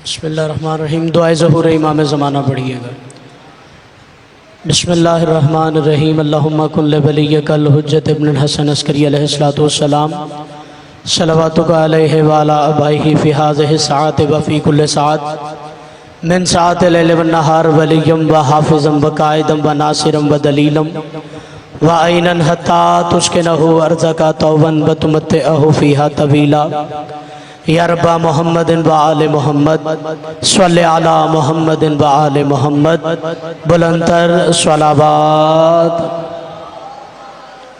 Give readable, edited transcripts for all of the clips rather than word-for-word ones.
बिस्मिल्लाहिर्रहमानिर्रहीम। दुआए ज़हूर इमाम ज़माना पढ़िएगा। बिस्मिल्लाहिर्रहमानिर्रहीम। अल्लाहुम्मा कुन लिवलिय्यकल हुज्जत इब्नुल हसन अस्करी अलैहिस्सलातु वस्सलाम सलवातुका अलैहि व अला आबाइहि फ़ी हाज़िहि सआत व फ़ी कुल्लि सआत मिन सआतिल लैल वन नहार वलिय्यम व हाफ़िज़म व काइदम व नासिरम व दलीलम व ऐनन हत्ता तुस्किनहु अर्ज़का तौबन व तुमत्तिअहु फ़ीहा तवीला। या रब्बा मोहम्मदिन व आले मोहम्मद सल्ले अला मोहम्मदिन व आले मोहम्मद बुलंदतर सलावत।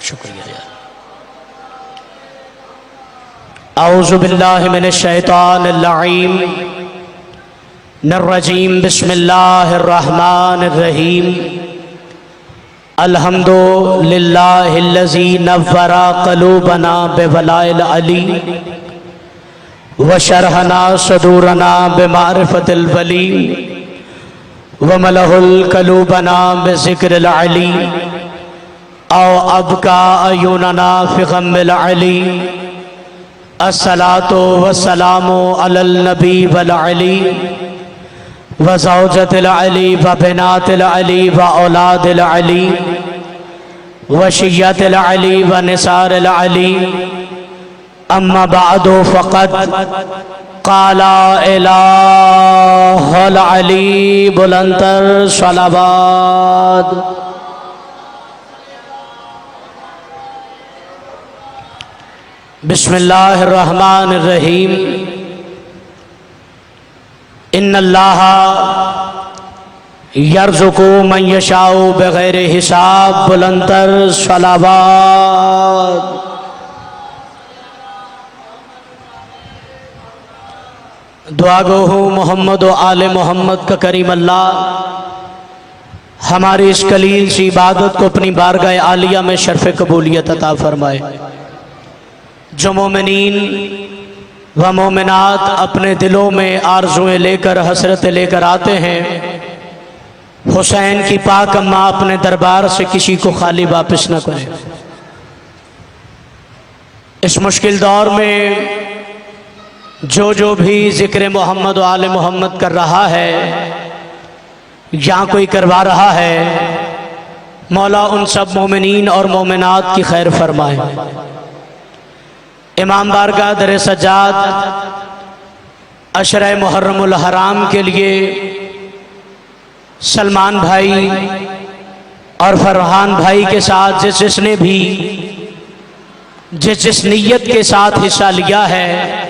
शुक्रिया यार। औज़ु बिल्लाहि मिनश शैतानिर रजीम नर्रजीम। बिस्मिल्लाहिर रहमानिर रहीम। अल्हम्दुलिल्लाहिल्लज़ी नव्वरा क़ुलूबना बिवलाइल अली व शरहना सदूरना बिमारिफतिल वली व मलहुल क़ुलूबना बिज़िक्रिल अली औ अबका अयूनना फ़ी ग़म्मिल अली। अस्सलातु वस्सलामु अलल नबी वल अली व ज़ौजतिल अली व बिनातिल अली व औलादिल अली व शिय्यतिल अली व निसारिल अली। अम्मा बादो फ़क़द क़ाला इलाहुल अली बुलंदतर सलावत। बिस्मिल्लाहिर्रहमानिर्रहीम। इन्नल्लाह यर्ज़ुक़ु मन यशाउ बग़ैरि हिसाब बुलंदतर सलावत। दुआ गो हूँ मोहम्मद व आले मोहम्मद का करीम अल्लाह हमारी इस कलील सी इबादत को अपनी बारगाह आलिया में शर्फ़ कबूलियत अता फरमाए। जो मोमिनीन व मोमिनात अपने दिलों में आरज़ुएँ लेकर हसरतें लेकर आते हैं, हुसैन की पाक अम्मा अपने दरबार से किसी को खाली वापस न करें। इस मुश्किल दौर में जो भी ज़िक्र मोहम्मद व आले मोहम्मद कर रहा है या कोई करवा रहा है, मौला उन सब मोमिनीन और मोमिनात की खैर फरमाए। इमाम बारगाह दर सज्जाद अशरे मुहर्रमुल हराम के लिए सलमान भाई और फरहान भाई के साथ जिसने भी जिस नीयत के साथ हिस्सा लिया है,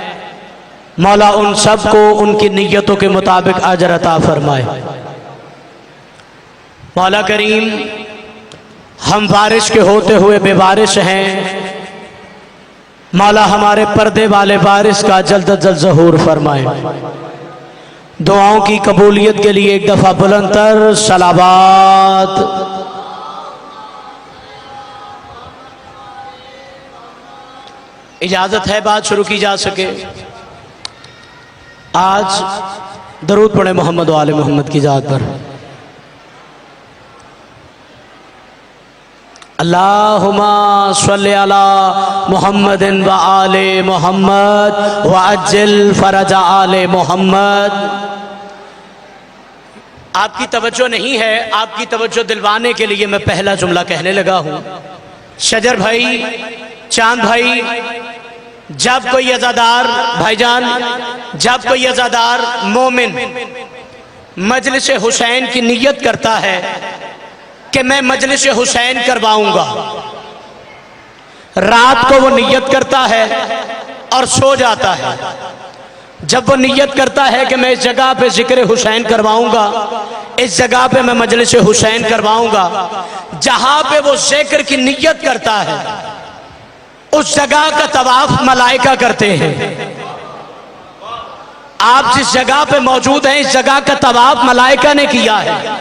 मौला उन सब को उनकी नीयतों के मुताबिक अजर अता फरमाए। मौला करीम, हम बारिश के होते हुए बेबारिश हैं, मौला हमारे पर्दे वाले बारिश का जल्द अज जल्द ज़हूर फरमाए। दुआओं की कबूलियत के लिए एक दफ़ा बुलंदतर सलावत। इजाज़त है बात शुरू की जा सके। आज दरूद पढ़े मोहम्मद व आले मोहम्मद की ज़ात पर। अल्लाहुम्मा सल्लि अला मुहम्मदिन व आले मोहम्मद व अज्जिल फरजा आले मोहम्मद। आपकी तवज्जो नहीं है, आपकी तवज्जो दिलवाने के लिए मैं पहला जुमला कहने लगा हूँ। शजर भाई, चांद भाई, जब कोई अज़ादार भाईजान, जब कोई अज़ादार मोमिन मजलिस हुसैन की नियत करता है कि मैं मजलिस हुसैन करवाऊंगा, रात को वो नियत करता है और सो जाता है। जब वो नियत करता है कि मैं इस जगह पे जिक्र हुसैन करवाऊंगा, इस जगह पे मैं मजलिस हुसैन करवाऊंगा, जहां पे वो जिक्र की नियत करता है उस जगह का तवाफ मलाइका करते हैं। आप जिस जगह पे मौजूद हैं, इस जगह का तवाफ मलाइका ने किया है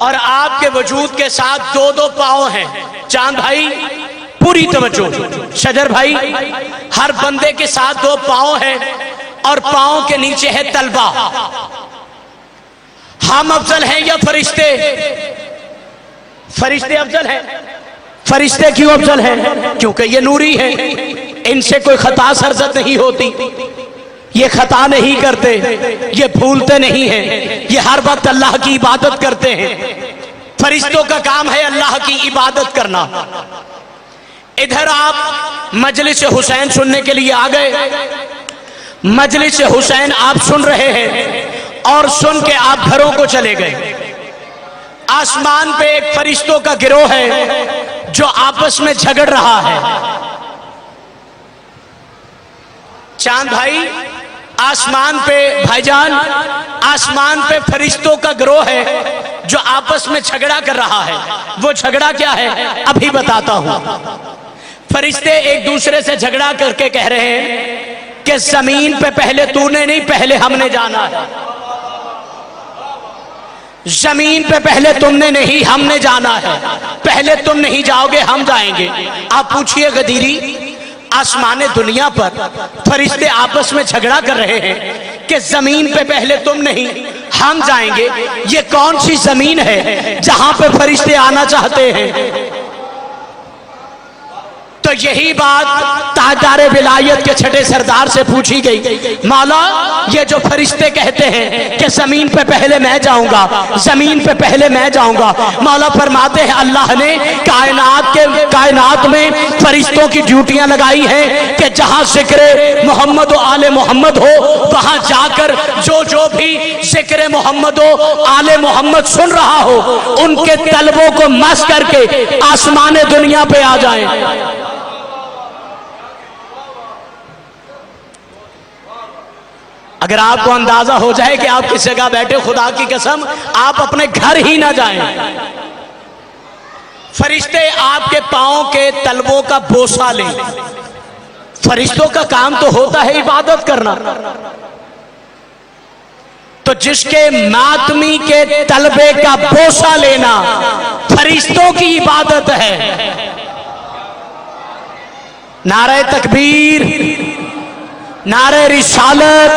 और आपके वजूद के साथ दो दो पांव हैं। चांद भाई पूरी तवज्जो, शजर भाई, हर बंदे के साथ दो पांव हैं और पांव के नीचे है तलबा। हम अफजल हैं या फरिश्ते? फरिश्ते अफजल हैं। फरिश्ते क्यों अफजल हैं? क्योंकि ये नूरी हैं, इनसे कोई खता सरजद नहीं होती। ये खता नहीं करते, ये भूलते नहीं हैं, ये हर वक्त अल्लाह की इबादत करते हैं। फरिश्तों का काम है अल्लाह की इबादत करना। इधर आप मजलिस हुसैन सुनने के लिए आ गए, मजलिस हुसैन आप सुन रहे हैं और सुन के आप घरों को चले गए। आसमान पे एक फरिश्तों का गिरोह है जो आपस में झगड़ रहा है। चांद भाई, आसमान पे भाईजान, आसमान पे फरिश्तों का गिरोह है जो आपस में झगड़ा कर रहा है। वो झगड़ा क्या है अभी बताता हूं। फरिश्ते एक दूसरे से झगड़ा करके कह रहे हैं कि जमीन पे पहले तूने नहीं, पहले हमने जाना है। जमीन पे पहले तुमने नहीं, हमने जाना है। पहले तुम नहीं जाओगे, हम जाएंगे। आप पूछिए गदीरी, आसमान दुनिया पर फरिश्ते आपस में झगड़ा कर रहे हैं कि जमीन पे पहले तुम नहीं, हम जाएंगे। ये कौन सी जमीन है जहां पे फरिश्ते आना चाहते हैं? तो यही बात ताजदार विलायत के छठे सरदार से पूछी गई। मौला, ये जो फरिश्ते कहते हैं कि जमीन पे पहले मैं जाऊंगा, जमीन पे पहले मैं जाऊंगा, मौला फरमाते हैं अल्लाह ने कायनात में फरिश्तों की ड्यूटियां लगाई हैं कि जहां जिक्र मोहम्मद और आले मोहम्मद हो, वहां जाकर जो भी जिक्र मोहम्मद हो, आले मोहम्मद सुन रहा हो, उनके तलबों को मस करके आसमान दुनिया पे आ जाएं। अगर आपको अंदाजा हो जाए कि आप किस जगह बैठे, खुदा की कसम आप अपने घर ही ना जाएं। फरिश्ते आपके पांव के तलवों का बोसा लें। फरिश्तों का काम तो होता है इबादत करना, तो जिसके मातमी के तलबे का बोसा लेना फरिश्तों की इबादत है। नारे तकबीर, नारे रिसालत,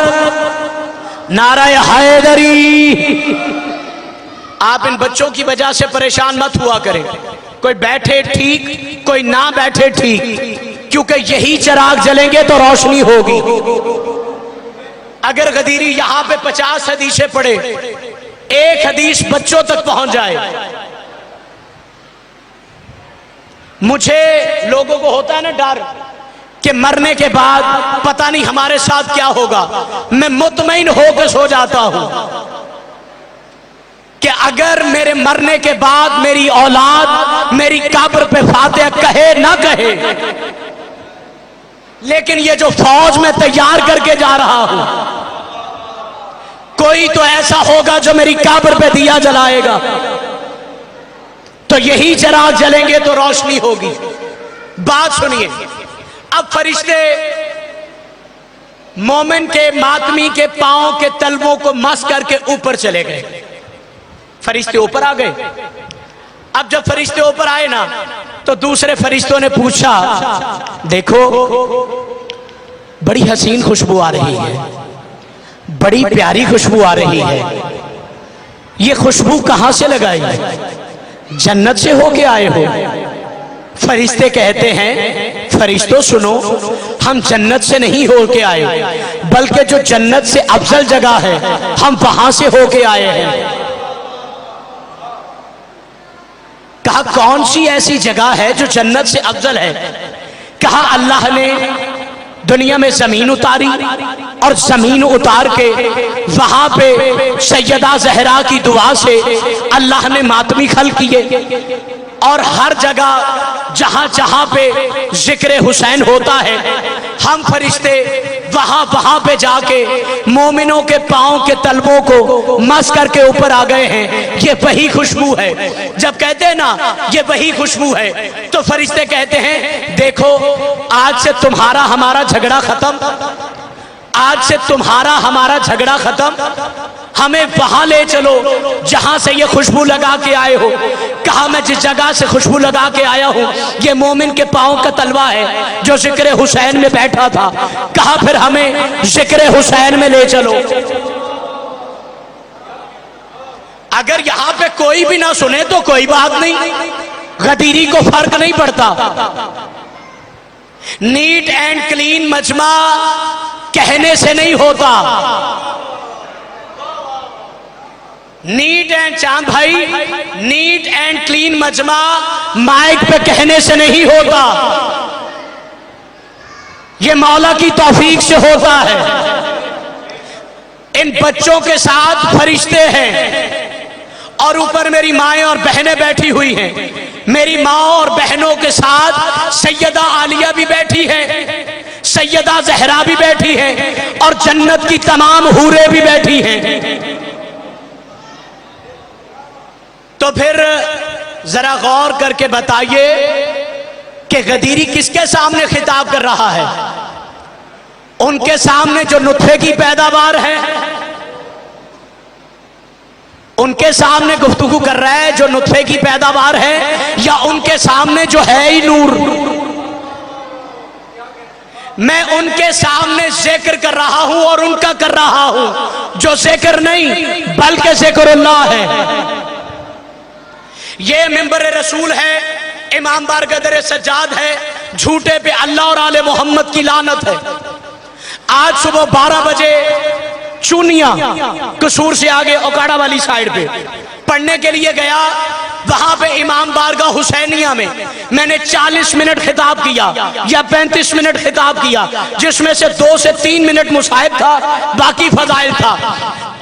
नारे हैदरी। आप इन बच्चों की वजह से परेशान मत हुआ करें। कोई बैठे ठीक, कोई ना बैठे ठीक, क्योंकि यही चिराग जलेंगे तो रोशनी होगी। अगर गदीरी यहां पे 50 हदीसें पढ़े, एक हदीस बच्चों तक पहुंच जाए। मुझे लोगों को होता है ना डर कि मरने के बाद पता नहीं हमारे साथ क्या होगा। मैं मुतमईन होकर सो जाता हूं कि अगर मेरे मरने के बाद मेरी औलाद मेरी कब्र पे फातिहा कहे ना कहे, लेकिन ये जो फौज में तैयार करके जा रहा हूं, कोई तो ऐसा होगा जो मेरी कब्र पे दिया जलाएगा। तो यही चिराग जलेंगे तो रोशनी होगी। बात सुनिए, अब फरिश्ते मोमिन के मातमी के पांव के तलवों को मस करके ऊपर चले गए। फरिश्ते ऊपर आ गए। अब जब फरिश्ते ऊपर आए ना, तो दूसरे फरिश्तों ने पूछा, देखो बड़ी हसीन खुशबू आ रही है, बड़ी प्यारी खुशबू आ रही है। ये खुशबू कहां से लगाई? जन्नत से होके आए हो? फरिश्ते कहते हैं, फरिश्तों सुनो, हम जन्नत से नहीं होके आए, बल्कि जो जन्नत से अफजल जगह है हम वहां से होके आए हैं। कहा कौन सी ऐसी जगह है जो जन्नत से अफजल है? कहा अल्लाह ने दुनिया में जमीन उतारी और जमीन उतार के वहां पे सैयदा जहरा की दुआ से अल्लाह ने मातमी खल किए, और हर जगह जहां जहां पे जिक्र हुसैन होता है, हम फरिश्ते वहां पे जाके मोमिनों के पांव के तलवों को मस करके ऊपर आ गए हैं। ये वही खुशबू है। जब कहते हैं ना ये वही खुशबू है, तो फरिश्ते कहते हैं, देखो आज से तुम्हारा हमारा झगड़ा खत्म, आज से तुम्हारा हमारा झगड़ा खत्म, हमें वहां ले चलो जहां से ये खुशबू लगा के आए हो। कहा मैं जिस जगह से खुशबू लगा के आया हूं ये मोमिन के पांव का तलवा है जो जिक्र हुसैन में बैठा था। कहा फिर हमें जिक्र हुसैन में ले चलो। अगर यहां पे कोई भी ना सुने तो कोई बात नहीं, गदीरी को फर्क नहीं पड़ता। नीट एंड क्लीन मजमा कहने से नहीं होता। नीट एंड चांद भाई, नीट एंड क्लीन मजमा माइक पे कहने से नहीं होता, ये मौला की तौफीक से होता है। इन बच्चों के साथ फरिश्ते हैं और ऊपर मेरी माएं और बहनें बैठी हुई हैं। मेरी माँ और बहनों के साथ सैयदा आलिया भी बैठी है, सैयदा जहरा भी बैठी है और जन्नत की तमाम हूरें भी बैठी हैं। तो फिर जरा गौर करके बताइए कि गदीरी किसके सामने खिताब कर रहा है? उनके सामने जो नुत्फे की पैदावार है, उनके सामने गुफ्तगू कर रहा है जो नुत्फे की पैदावार है, या उनके सामने जो है ही नूर? मैं उनके सामने जिक्र कर रहा हूं और उनका कर रहा हूं जो जिक्र नहीं बल्कि जिक्रुल्लाह है। ये मिंबर रसूल है, इमाम बार गदर सज्जाद है, झूठे पे अल्लाह और आले मोहम्मद की लानत है। आज सुबह 12 बजे चुनिया कसूर से आगे ओकाड़ा वाली साइड पे पढ़ने के लिए गया। वहां पे इमाम बारगाह हुसैनिया में मैंने 40 मिनट खिताब किया या 35 मिनट खिताब किया, जिसमें से 2 से 3 मिनट मुसाहिब था, बाकी फजाइल था।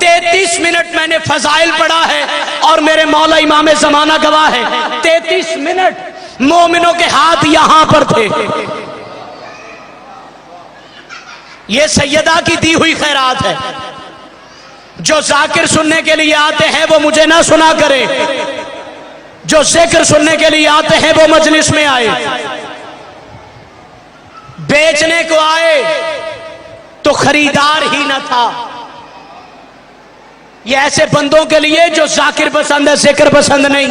33 मिनट मैंने फजाइल पढ़ा है और मेरे मौला इमाम जमाना गवाह है। 33 मिनट मोमिनों के हाथ यहां पर थे। ये सैयदा की दी हुई खैरात है। जो जाकिर सुनने के लिए आते हैं वो मुझे ना सुना करे, जो जिक्र सुनने के लिए आते हैं वो मजलिस में आए। बेचने को आए तो खरीदार ही ना था। ये ऐसे बंदों के लिए जो जाकिर पसंद है, जिक्र पसंद नहीं।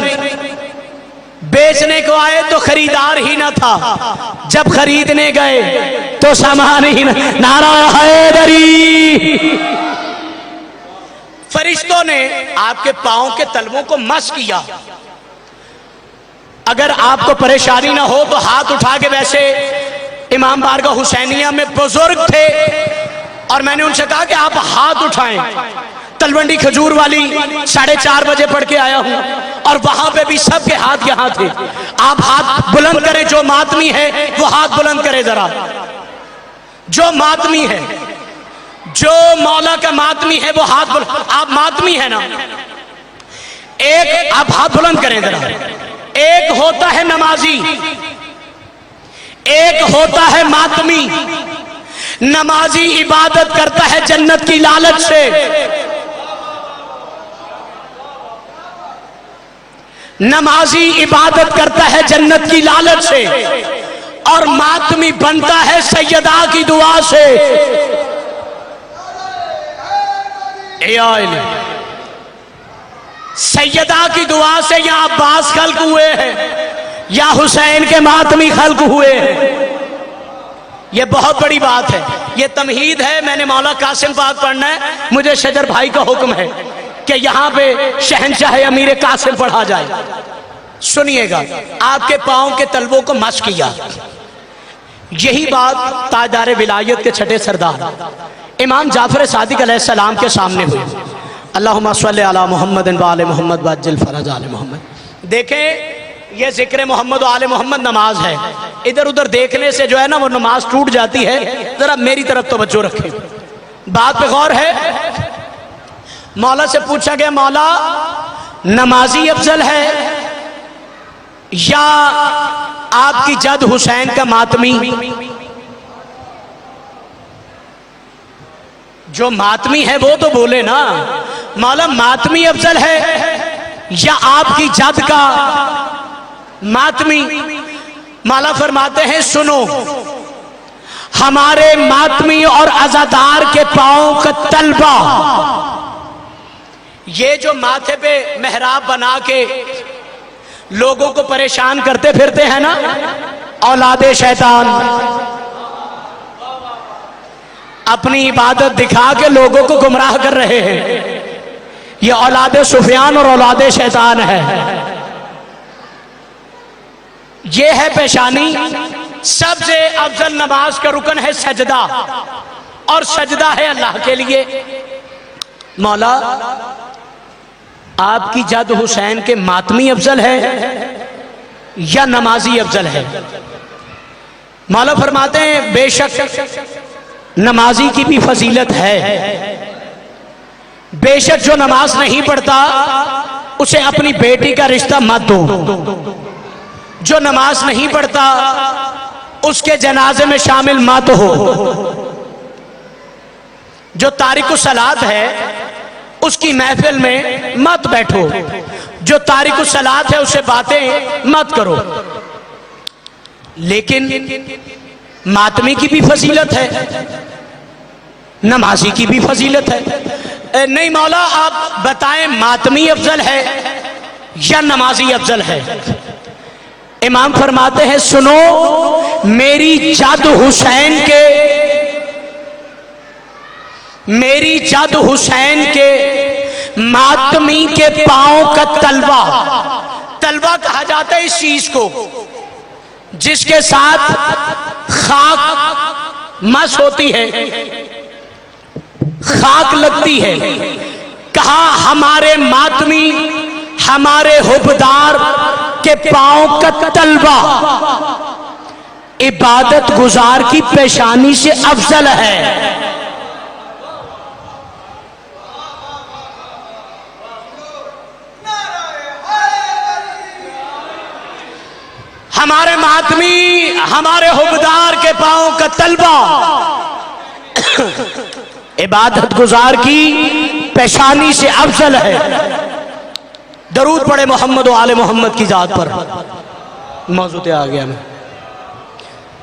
बेचने को आए तो खरीदार ही ना था, जब खरीदने गए तो सामान ही ना। नारा हैदरी। फरिश्तों ने आपके पांव के तलवों को मस किया। अगर आपको परेशानी ना हो तो हाथ उठा के, वैसे इमाम बारगाह हुसैनिया में बुजुर्ग थे और मैंने उनसे कहा कि आप हाथ उठाएं। तलवंडी खजूर वाली 4:30 बजे पढ़ के आया हूं और वहां पे भी सबके हाथ यहां थे। आप हाथ बुलंद करें, जो मातमी है वो हाथ बुलंद करे जरा। जो मातमी है, जो मौला का मातमी है वो हाथ बुलंद। आप मातमी है ना? एक आप हाथ बुलंद करें जरा। एक होता है नमाजी, एक होता है मातमी। नमाजी इबादत करता है जन्नत की लालच से, नमाजी इबादत करता है जन्नत की लालच से, और मातमी बनता है सैयदा की दुआ से। सैयदा की दुआ से या अब्बास खल्क हुए हैं या हुसैन के मातमी खल्क हुए हैं। यह बहुत बड़ी बात है, यह तमहीद है। मैंने मौला कासिम पाक पढ़ना है, मुझे शजर भाई का हुक्म है कि यहां पे शहनशाह अमीर कासिम पढ़ा जाए। सुनिएगा, आपके पांव के तलवों को मस किया। यही बात ताजदार विलायत के छठे सरदार इमाम जाफर सादिक अलैहिस्सलाम के सामने हुई। अल्लाहुम्मा सल्ली अला मुहम्मद व आले मुहम्मद वअज्जिल फरज आले मुहम्मद। देखें, यह जिक्र मोहम्मद व आले मोहम्मद नमाज है। इधर उधर देखने से जो है ना वो नमाज टूट जाती है। जरा मेरी तरफ तवज्जो रखें, बात पे गौर है। मौला से पूछा गया, मौला नमाजी अफजल है या आपकी जद हुसैन का मातमी? जो मातमी है वो तो बोले ना। मौला मातमी अफजल है या आपकी जद का मातमी? मौला फरमाते हैं, सुनो, हमारे मातमी और अज़ादार के पांव का तलबा, ये जो माथे पे मेहराब बना के लोगों को परेशान करते फिरते हैं ना, औलादे शैतान, अपनी इबादत दिखा के लोगों को गुमराह कर रहे हैं। ये औलादे सुफियान और औलादे शैतान है। ये है पेशानी, सबसे अफजल नमाज का रुकन है सजदा, और सजदा है अल्लाह के लिए। मौला आपकी जद हुसैन के मातमी अफजल है या नमाजी अफजल है? मौला फरमाते हैं बेशक नमाजी की भी फजीलत है, बेशक जो नमाज नहीं पढ़ता उसे अपनी बेटी का रिश्ता मत दो, जो नमाज नहीं पढ़ता उसके जनाजे में शामिल मत हो, जो तारिकुस सलात है उसकी महफिल में मत बैठो, जो तारिकुस सलात है उससे बातें मत करो। लेकिन मातमी की भी फजीलत है, नमाजी की भी फजीलत है। नहीं मौला आप बताएं मातमी अफजल है या नमाजी अफजल है? इमाम फरमाते हैं सुनो, मेरी जद हुसैन के मातमी के पांव का तलवा, तलवा कहा जाता है इस चीज को जिसके साथ खाक मस होती है, खाक लगती है। कहा हमारे मातमी, हमारे हुब्बदार के पांव का तलवा इबादत गुजार की पेशानी से अफजल है। हमारे मातमी, हमारे हुब्बदार के पांव का तलवा इबादत गुजार की पेशानी से अफजल है। दरूद पढ़े मोहम्मद व आले मोहम्मद की जात पर। मौजूद आ गया मैं।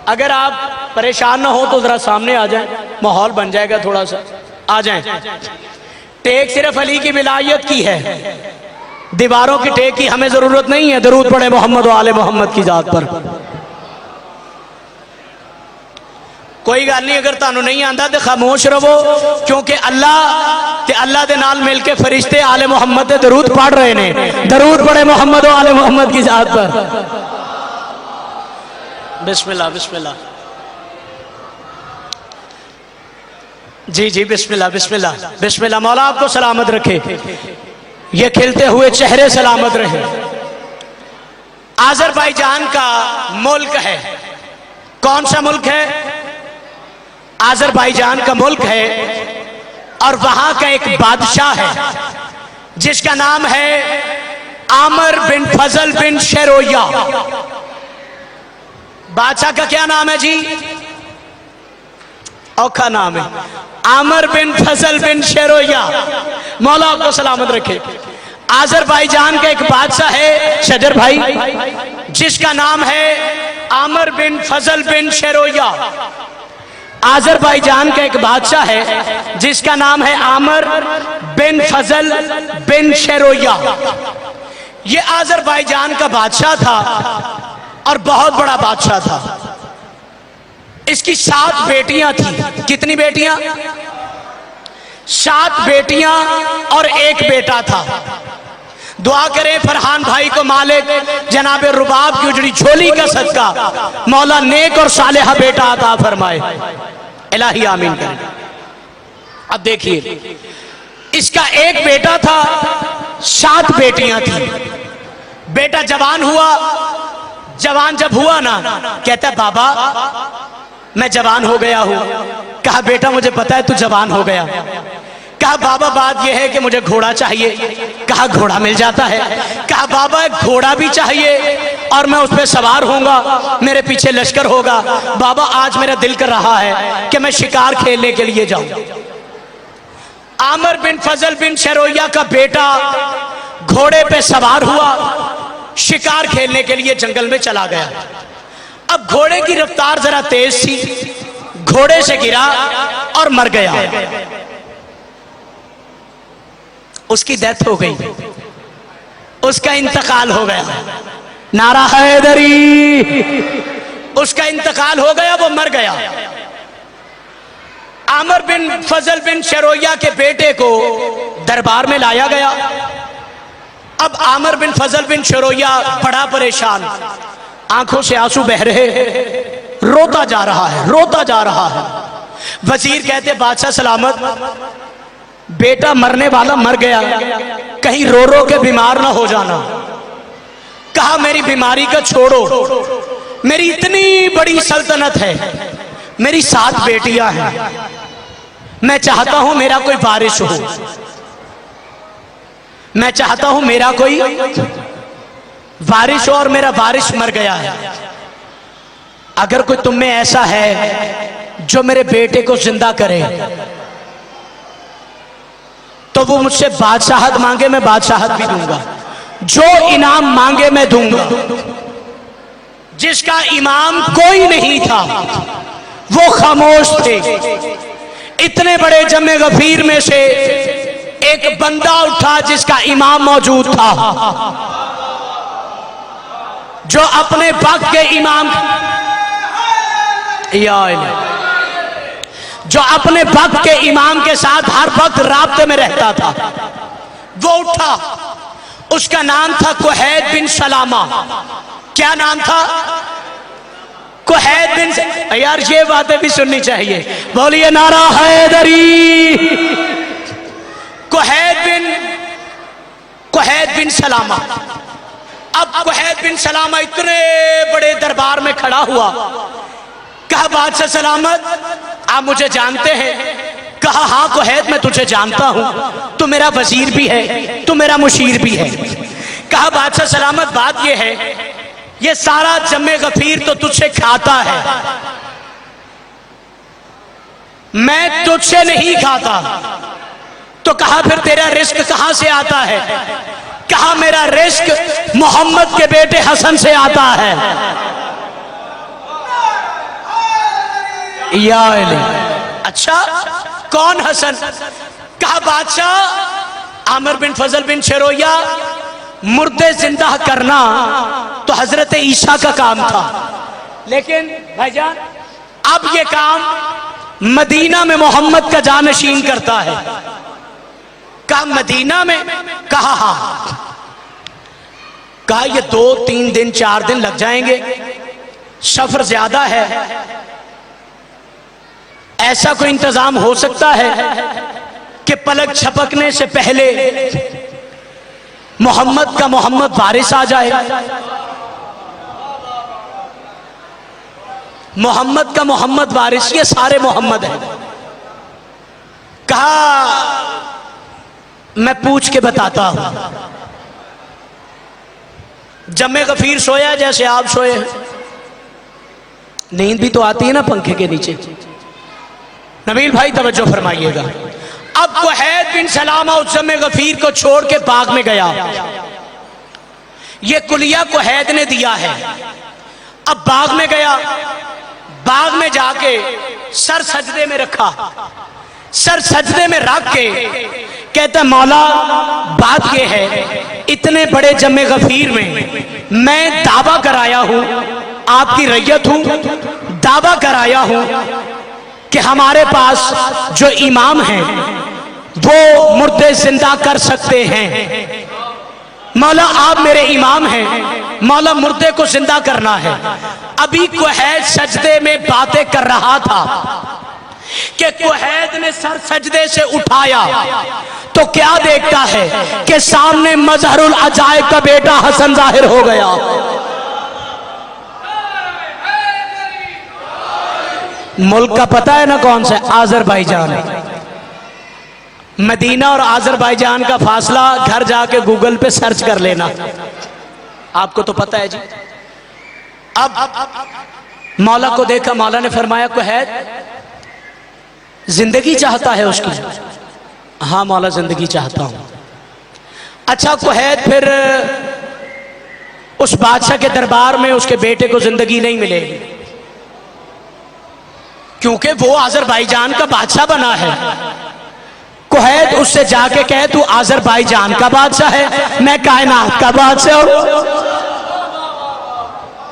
अगर आप परेशान ना हो तो जरा सामने आ जाएं, माहौल बन जाएगा थोड़ा सा। आ जाएं। टेक सिर्फ अली की विलायत की है, दीवारों की टेक की हमें जरूरत नहीं है। दरूद पढ़े मोहम्मद व आले मोहम्मद की जात पर। कोई गल नहीं, अगर तुहानू नहीं आंदा तो खामोश रहो, क्योंकि अल्लाह दे नाल मिल के फरिश्ते आले मोहम्मद दे दरूद पढ़ रहे ने। दरूद पढ़े मोहम्मद व आले मोहम्मद की जात पर। बिस्मिल्लाह बिस्मिल्लाह। जी जी बिस्मिल्लाह बिस्मिल्लाह बिस्मिल्लाह। मौला आपको सलामत रखे, ये खिलते हुए चेहरे सलामत रहे। आज़रबाईजान का मुल्क है। कौन सा मुल्क है? आज़रबाईजान का मुल्क है, और वहां का एक बादशाह है जिसका नाम है आमर बिन फजल बिन शेरोया। बादशाह का क्या नाम है जी? औखा नाम है, आमर बिन फजल बिन शेरोया। मौला आपको सलामत रखे। आज़रबाईजान का एक बादशाह है शजर भाई, जिसका नाम है आमर बिन फजल बिन शेरोया। आज़रबाईजान का एक बादशाह है जिसका नाम है आमर बिन फजल बिन शेरोया। ये आज़रबाईजान का बादशाह था और बहुत बड़ा बादशाह था। इसकी 7 बेटियां थी। कितनी बेटियां? 7 बेटियां और 1 बेटा था। दुआ करें फरहान भाई को मालिक जनाब रुबाब की उजड़ी झोली का सदका मौला नेक और सालेहा बेटा अता फरमाए। इलाही आमीन करें। अब देखिए, इसका 1 बेटा था, 7 बेटियां थी। बेटा जवान हुआ। जवान जब हुआ ना, कहता बाबा मैं जवान हो गया हूं। कहा बेटा मुझे पता है तू जवान हो गया। कहा बाबा बात यह है कि मुझे घोड़ा चाहिए। कहा घोड़ा मिल जाता है। कहा बाबा घोड़ा भी चाहिए और मैं उस पर सवार होऊंगा, मेरे पीछे लश्कर होगा। बाबा आज मेरा दिल कर रहा है कि मैं शिकार खेलने के लिए जाऊं। आमर बिन फजल बिन शेरोया का बेटा घोड़े पे सवार हुआ, शिकार खेलने के लिए जंगल में चला गया। अब घोड़े की रफ्तार जरा तेज थी, घोड़े से गिरा और मर गया। उसकी डेथ हो गई, उसका इंतकाल हो गया। नारा हैदरी, उसका इंतकाल हो गया, वो मर गया। आमर बिन फजल बिन शेरोया के बेटे को दरबार में लाया गया। अब आमर बिन फजल बिन शेरोया बड़ा परेशान, आंखों से आंसू बह रहे, रोता जा रहा है, रोता जा रहा है। वजीर कहते बादशाह सलामत, बेटा मरने वाला मर गया, कहीं रो रो के बीमार ना हो जाना। कहा मेरी बीमारी का छोड़ो, मेरी इतनी बड़ी सल्तनत है, मेरी 7 बेटियां हैं, मैं चाहता हूं मेरा कोई वारिस हो, मैं चाहता हूं मेरा कोई वारिस हो, और मेरा वारिस मर गया है। अगर कोई तुम में ऐसा है जो मेरे बेटे को जिंदा करे तो वो मुझसे बादशाहत मांगे, मैं बादशाहत भी दूंगा, जो इनाम मांगे मैं दूंगा। जिसका इमाम कोई नहीं था वो खामोश थे। इतने बड़े जमे गफीर में से एक बंदा उठा जिसका इमाम मौजूद था, जो अपने वक्त के इमाम, जो अपने वक्त के इमाम के साथ हर वक्त राब्ते में रहता था। वो उठा, उसका नाम था कुहैद बिन सलामा। क्या नाम था? कुहैद बिन। यार ये बातें भी सुननी चाहिए, बोलिए नारा हैदरी। कुहैद बिन सलामा। अब कुहैद बिन सलामा इतने बड़े दरबार में खड़ा हुआ, कहा बादशाह सलामत आप मुझे जानते हैं? कहा हाँ कुहैद मैं तुझे जानता हूं, तू मेरा वजीर भी है, तू मेरा मुशीर भी है। कहा बादशाह सलामत बात यह है, ये सारा जम्मे गफीर तो तुझसे खाता है, मैं तुझसे नहीं खाता। तो कहा फिर तेरा रिस्क कहां से आता है? कहा मेरा रिस्क मोहम्मद के बेटे हसन से आता है। या अच्छा कौन हसन? कहा बादशाह आमिर बिन फजल बिन शेरोया, मुर्दे जिंदा करना तो हजरत ईसा का काम था, लेकिन भाईजान अब ये काम मदीना में मोहम्मद का जानशीन करता है। कहा मदीना में? कहा हाँ। कहा ये 2-3 दिन 4 दिन लग जाएंगे, सफर ज्यादा है, ऐसा कोई इंतजाम हो सकता है कि पलक झपकने से पहले मोहम्मद का मोहम्मद वारिस आ जाए? मोहम्मद का मोहम्मद वारिस, ये सारे मोहम्मद हैं। कहा मैं पूछ के बताता हूं। जम्मे गफीर सोया जैसे आप सोए, नींद भी तो आती है ना पंखे के नीचे। नबील भाई तवज्जो फरमाइएगा। अब कुहैद बिन सलामा उस जम्मे गफीर को छोड़ के बाग में गया। ये कुलिया कुहैद ने दिया है। अब बाग में गया, बाग में जाके सर सजदे में रखा, सर सजदे में रख के कहता मौला बात यह है, इतने बड़े जम्मे गफीर में मैं दावा कराया हूं, आपकी रैयत हूं, दावा कराया हूं कि हमारे पास जो इमाम हैं वो मुर्दे जिंदा कर सकते हैं। मौला आप मेरे इमाम हैं, मौला मुर्दे को जिंदा करना है। अभी कुहैद सजदे में बातें कर रहा था कि कुहैद ने सर सजदे से उठाया तो क्या देखता है कि सामने मजहरुल अजायब का बेटा हसन जाहिर हो गया। मुल्क का पता है ना कौन सा? आजरबाईजान। मदीना और आजरबाईजान का फासला घर जाके गूगल पे सर्च कर लेना, आपको तो पता है जी। अब मौला को देखा, मौला ने फरमाया कुहैद जिंदगी चाहता है उसकी? हाँ मौला जिंदगी चाहता हूं। अच्छा कुहैद फिर उस बादशाह के दरबार में उसके बेटे को जिंदगी नहीं मिलेगी, क्योंकि वो आजरबाईजान का बादशाह बना है। कुहैद उससे जाके कहे तू आजरबाईजान का बादशाह है, मैं कायनात का बादशाह हूं।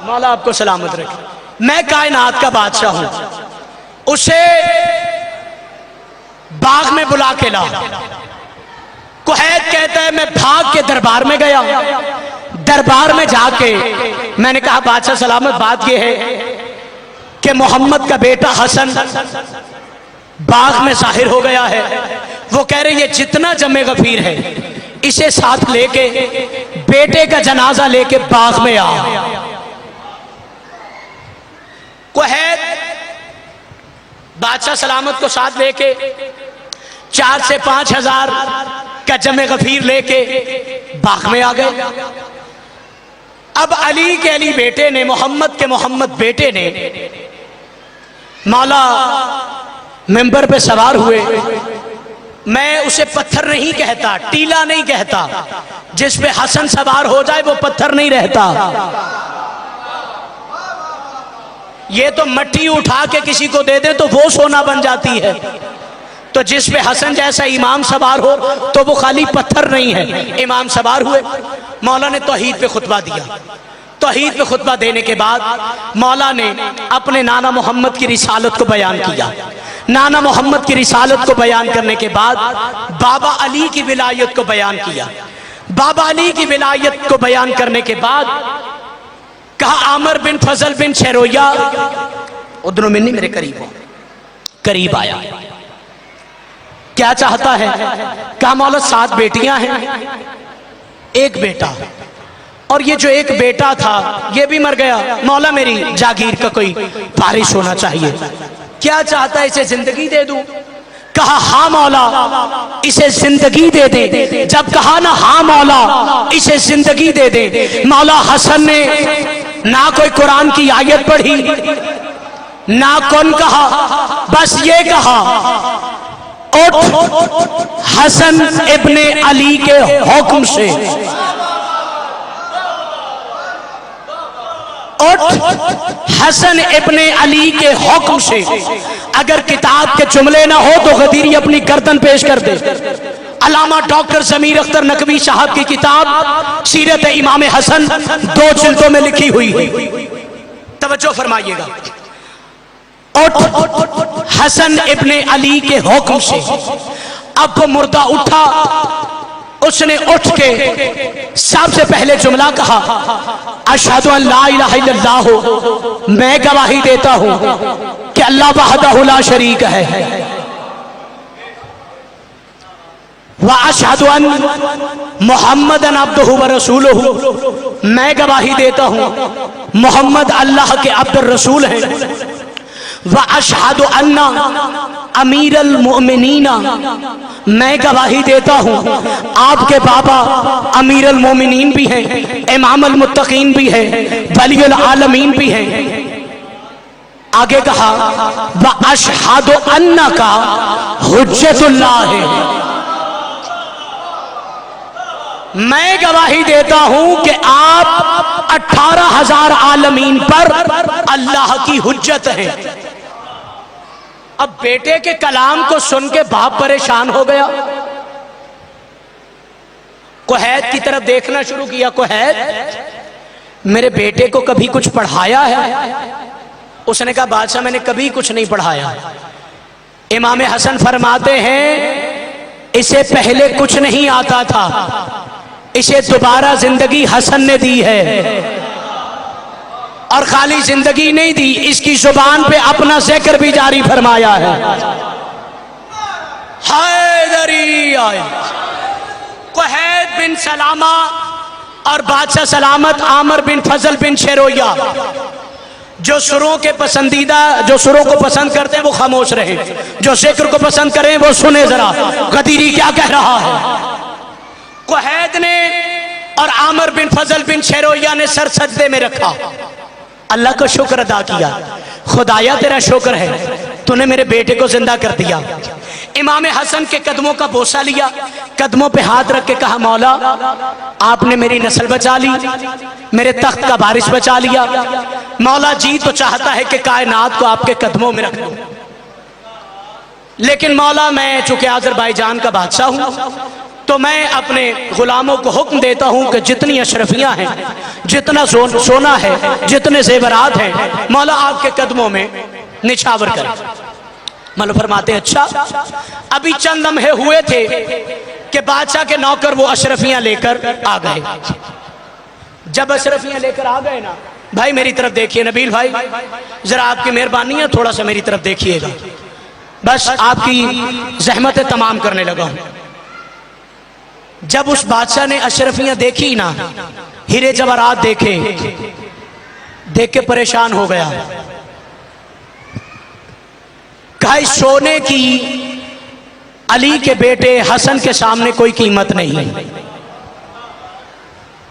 मौला आपको सलामत रखे, मैं कायनात का बादशाह हूं। उसे बाग में बुला के ला। कुहैद कहता है मैं भाग के दरबार में गया, दरबार में जाके मैंने कहा बादशाह सलामत बात यह है कि कि मोहम्मद का बेटा हसन बाग में जाहिर हो गया है। वो कह रहे ये जितना जमे गफीर है इसे साथ लेके बेटे का जनाजा लेके बाग में आ। कुहैत बादशाह सलामत को साथ लेके 4 से 5 हजार का जमे गफीर लेके बाग में आ गए। अब अली के अली बेटे ने, मोहम्मद के मोहम्मद बेटे ने मौला मिंबर पे सवार हुए। मैं उसे पत्थर नहीं कहता, टीला नहीं कहता, जिस पे हसन सवार हो जाए वो पत्थर नहीं रहता। ये तो मट्टी उठा के किसी को दे दे तो वो सोना बन जाती है, तो जिस पे हसन जैसा इमाम सवार हो तो वो खाली पत्थर नहीं है। इमाम सवार हुए, मौला ने तौहीद पे खुतबा दिया। तौहीद पे खुतबा देने के बाद मौला ने अपने नाना मोहम्मद की रिसालत को बयान किया। नाना मोहम्मद की रिसालत को बयान करने के बाद बाबा अली की विलायत को बयान किया। बाबा अली की विलायत को बयान करने के बाद कहा आमर बिन फजल बिन शेरोया उधरों मिन्नी मेरे करीब हो। करीब आया, क्या चाहता है? कहा मौला 7 बेटियां हैं, एक बेटा, और ये जो एक बेटा था ये भी मर गया। मौला मेरी जागीर का कोई वारिस होना चाहिए। क्या चाहता है? इसे जिंदगी दे दूं? कहा हाँ मौला इसे जिंदगी दे दे। जब कहा ना हाँ मौला इसे जिंदगी दे दे, मौला हसन ने ना कोई कुरान की आयत पढ़ी ना कौन कहा, बस ये कहा उठ हसन इब्ने अली के हुक्म से, हसन इब्ने अली के हुक्म से। अगर किताब के जुमले ना हो तो गदीरी अपनी गर्दन पेश कर दे। अल्लामा डॉक्टर जमीर अख्तर नकवी साहब की किताब सीरत इमाम हसन 2 जिल्दों में लिखी हुई है, तवज्जो फरमाइएगा। हसन इब्ने अली के हुक्म से। अब वो मुर्दा उठा, उसने उठ के सबसे पहले जुमला कहा अशहदु अन ला इलाहा इल्लल्लाह, मैं गवाही देता हूं कि अल्लाह वहदहु ला शरीक है, व अशहदु अन मुहम्मदन अब्दुहु व रसूलुहु, मैं गवाही देता हूं मोहम्मद अल्लाह के अब्द रसूल हैं। व अशहदु अन्ना अमीरुल मोमिनीना, मैं गवाही देता हूँ आपके बाबा अमीरुल मोमिनीन भी हैं, इमामुल मुत्तकीन भी हैं, वलीउल आलमीन भी हैं। आगे कहा व अशहदु अन्नका हुज्जतुल्लाह है, मैं गवाही देता हूं कि आप 18,000 आलमीन पर अल्लाह की हुज्जत है। अब बेटे के कलाम को सुन के बाप परेशान हो गया, कुहैत की तरफ देखना शुरू किया। कुहैत मेरे बेटे को कभी कुछ पढ़ाया है? उसने कहा बादशाह मैंने कभी कुछ नहीं पढ़ाया। इमाम हसन फरमाते हैं इसे पहले कुछ नहीं आता था, इसे दोबारा जिंदगी हसन ने दी है, और खाली जिंदगी नहीं दी, इसकी जुबान पे अपना जिक्र भी जारी फरमाया है। हैदरी आए कुहैत बिन सलामा और बादशाह सलामत आमर बिन फजल बिन शेरोया, जो सुरों के पसंदीदा, जो सुरों को पसंद करते हैं वो खामोश रहे, जो जिक्र को पसंद करें वो सुने जरा गदीरी क्या कह रहा है। कुहैत ने और आमर बिन फजल बिन शेरोया ने सर सजदे में रखा, अल्लाह का शुक्र अदा किया। खुदाया तेरा शुक्र है तूने मेरे बेटे को जिंदा कर दिया। इमाम हसन के कदमों का बोसा लिया, कदमों पे हाथ रख के कहा मौला आपने मेरी नस्ल बचा ली, मेरे तख्त का वारिस बचा लिया। मौला जी तो चाहता है कि कायनात को आपके कदमों में रख दूं, लेकिन मौला मैं चूंकि अज़रबैजान का बादशाह हूं तो मैं अपने गुलामों को हुक्म देता हूं कि जितनी अशरफियां हैं, जितना सोना है, जितने जेवरात हैं, मौला आपके कदमों में निछावर करें। मौला फरमाते अच्छा, अभी चंद लम्हे हुए थे कि बादशाह के नौकर वो अशरफियां लेकर आ गए। जब अशरफियां लेकर आ गए ना भाई मेरी तरफ देखिए, नबील भाई जरा आपकी मेहरबानी है, थोड़ा सा मेरी तरफ देखिएगा, बस आपकी जहमतें तमाम करने लगा हूं। जब उस बादशाह ने अशरफियां देखी ना, हीरे जवाहरात देखे, देख के परेशान हो गया। कहा इस सोने की अली के बेटे हसन के सामने कोई कीमत नहीं है,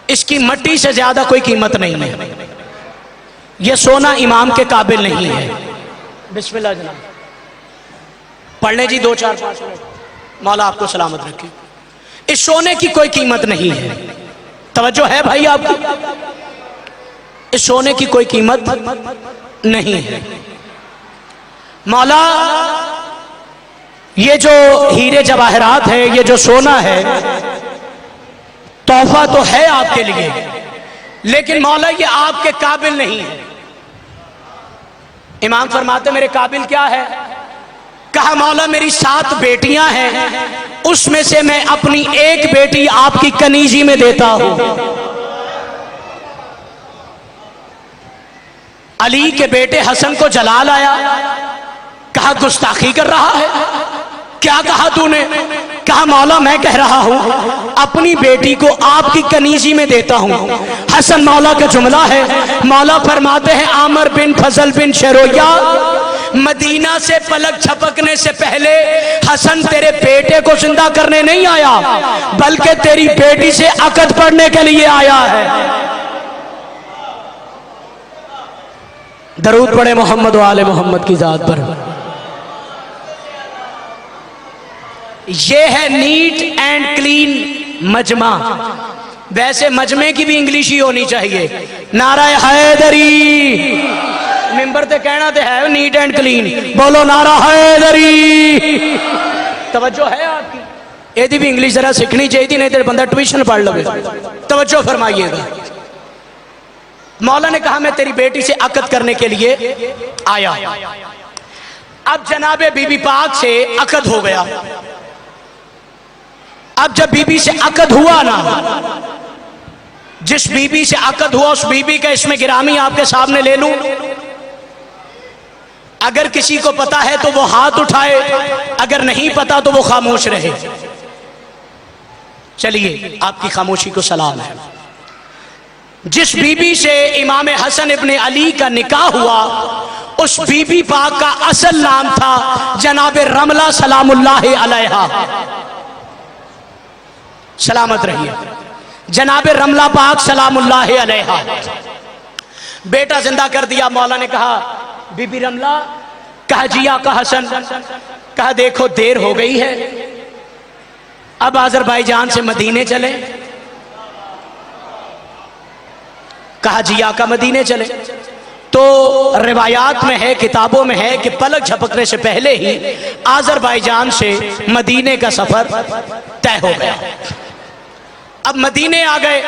इसकी मट्टी से ज्यादा कोई कीमत नहीं है, यह सोना इमाम के काबिल नहीं है। बिस्मिल्लाह जनाब, पढ़ लें जी 2-4-5 मिनट, मौला आपको सलामत रखे। इस सोने की कोई कीमत नहीं है, तवज्जो है भाई आपकी, इस सोने की कोई कीमत नहीं है। मौला ये जो हीरे जवाहरात है, ये जो सोना है, तोहफा तो है आपके लिए, लेकिन मौला ये आपके काबिल नहीं है। इमाम फरमाते मेरे काबिल क्या है? कहा मौला मेरी 7 बेटियां हैं, उसमें से मैं अपनी एक बेटी आपकी कनीजी में देता हूं। अली के बेटे हसन को जलाल आया, कहा गुस्ताखी कर रहा है, क्या कहा तूने? कहा मौला मैं कह रहा हूं अपनी बेटी को आपकी कनीजी में देता हूं। हसन मौला का जुमला है, मौला फरमाते हैं आमर बिन फजल बिन शरोया, मदीना से पलक झपकने से पहले हसन तेरे बेटे को जिंदा करने नहीं आया, बल्कि तेरी बेटी से अकद पढ़ने के लिए आया है। दरूद पढ़े मोहम्मद व आले मोहम्मद की जात पर। यह है नीट एंड क्लीन मजमा। वैसे मजमे की भी इंग्लिश ही होनी चाहिए। नाराए हैदरी, मिंबर ते कहना तो है नीट एंड क्लीन, बोलो नारा हैदरी। तवज्जो है आपकी, यदि भी इंग्लिश जरा सीखनी चाहिए, नहीं तो बंदा ट्यूशन पढ़ लगे। तवज्जो फरमाइएगा। मौला ने कहा मैं तेरी बेटी से अकद करने के लिए आया। अब जनाबे बीबी पाक से अकद हो गया। अब जब बीबी से अकद हुआ ना, जिस बीबी से अकद हुआ उस बीबी का इसमें गिरामी आपके सामने ले लूं। अगर किसी को पता है तो वो हाथ उठाए, अगर नहीं पता तो वो खामोश रहे। चलिए आपकी खामोशी को सलाम है। जिस बीबी से इमाम हसन इब्ने अली का निकाह हुआ, उस बीबी पाक का असल नाम था जनाब रमला सलामुल्लाह अलैहा। सलामत रहिए। जनाब रमला पाक सलामुल्लाह अलैहा। बेटा जिंदा कर दिया। मौला ने कहा बीबी रमला, कहा जी आका हसन, कहा देखो देर हो गई है, अब आज़रबाईजान से मदीने चले। कहा जी आका मदीने चले। तो रिवायात में है, किताबों में है कि पलक झपकने से पहले ही आज़रबाईजान से मदीने का सफर तय हो गया। अब मदीने आ गए।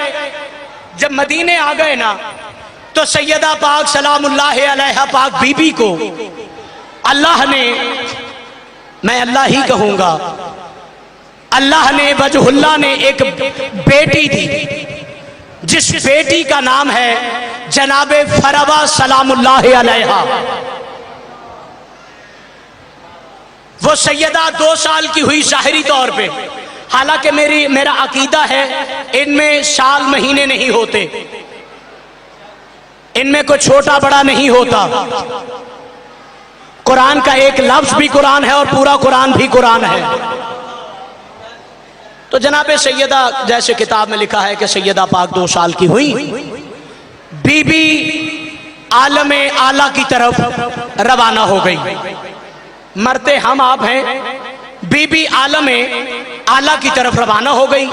जब मदीने आ गए ना, तो सैयदा पाक सलामुल्लाह अलैहा पाक बीबी को अल्लाह ने, मैं अल्लाह ही कहूंगा, अल्लाह ने वजहुल्लाह ने एक बेटी दी, जिस बेटी का नाम है जनाबे फरवा सलामुल्लाह अलैहा। वो सैयदा 2 साल की हुई ज़ाहिरी तौर पे। हालांकि मेरा अकीदा है इनमें साल महीने नहीं होते, इनमें कोई छोटा बड़ा नहीं होता। कुरान का एक लफ्ज भी कुरान है और पूरा कुरान भी कुरान है। तो जनाबे सैयदा, जैसे किताब में लिखा है कि सैयदा पाक 2 साल की हुई, बीबी आलम आला की तरफ रवाना हो गई। मरते हम आप हैं, बीबी आलम आला की तरफ रवाना हो गई।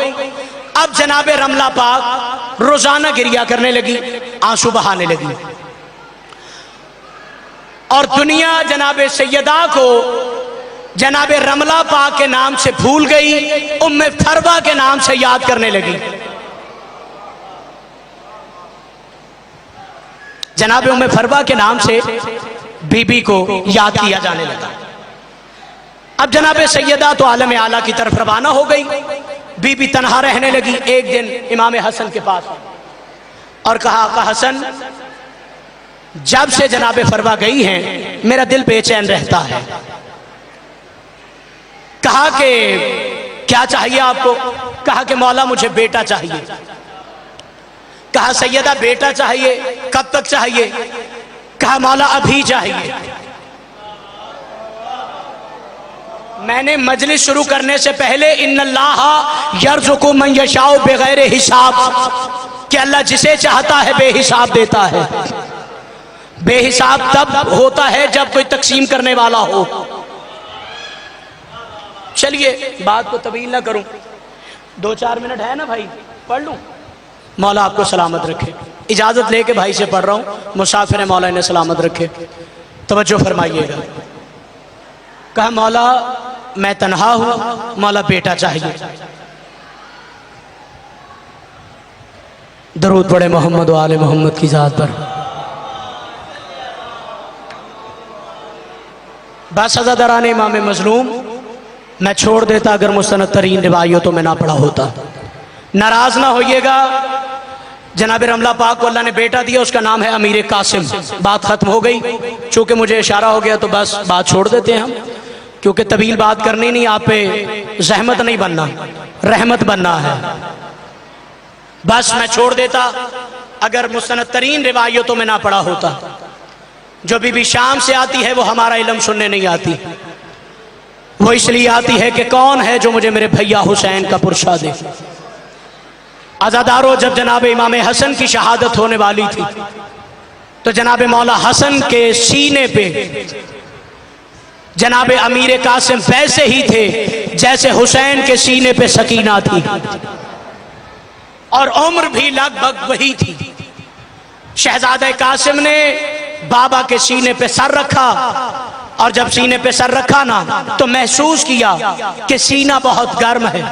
अब जनाबे रमला पाक रोजाना गिरिया करने लगी, आंसू बहाने लगी, और दुनिया जनाबे सैयदा को जनाबे रमला पाक के नाम से भूल गई, उम्मे फरवा के नाम से याद करने लगी। जनाबे उम्मे फरवा के नाम से बीबी को याद किया जाने लगा। अब जनाबे सैयदा तो आलम आला की तरफ रवाना हो गई। बीबी तनहा रहने लगी। एक दिन इमाम हसन के पास और कहा आका हसन, जब से जनाबे फरवा गई हैं मेरा दिल बेचैन रहता है। कहा कि क्या चाहिए आपको? कहा कि मौला मुझे बेटा चाहिए। कहा सैयदा बेटा चाहिए, कब तक चाहिए? कहा मौला अभी चाहिए। मैंने मजलिस शुरू करने से पहले इन्नल्लाह यर्ज़ुक़ु मन यशाउ बगैर हिसाब, कि अल्लाह जिसे चाहता है बेहिसाब देता है। बेहिसाब तब होता है जब कोई तकसीम करने वाला हो। चलिए बात को तवील ना करूं, 2-4 मिनट है ना भाई, पढ़ लूं? मौला आपको सलामत रखे। इजाजत लेके भाई से पढ़ रहा हूं, मुसाफिर है, मौला इन्हें सलामत रखे। तवज्जो फरमाइएगा। कहा मौला मैं तन्हा हूं, मौला बेटा चाहिए। दरूद पढ़े मोहम्मद व आले मोहम्मद की जात पर। बस अज़ादरान इमाम मजलूम मैं छोड़ देता अगर मुस्तनद तरीन रिवायतों में ना पढ़ा होता। नाराज ना होइएगा, जनाब रमला पाक को अल्लाह ने बेटा दिया, उसका नाम है अमीर कासिम। बात खत्म हो गई। चूंकि मुझे इशारा हो गया तो बस बात छोड़ देते हैं हम, क्योंकि तवील बात करनी नहीं, आप पे जहमत नहीं बनना, रहमत बनना है। बस मैं छोड़ देता अगर मुस्तनद तरीन रिवायतों में ना पढ़ा होता। जो बीबी शाम से आती है वो हमारा इल्म सुनने नहीं आती, वो इसलिए आती है कि कौन है जो मुझे मेरे भैया हुसैन का पुरसा दे। आज़ादारों, जब जनाब इमाम हसन की शहादत होने वाली थी तो जनाब मौला हसन के सीने पे जनाब अमीर कासिम वैसे ही थे जैसे हुसैन के सीने पे सकीना थी, और उम्र भी लगभग वही थी। शहजादे कासिम ने बाबा के सीने पे सर रखा, और जब सीने पे सर रखा ना तो महसूस किया कि सीना बहुत गर्म है।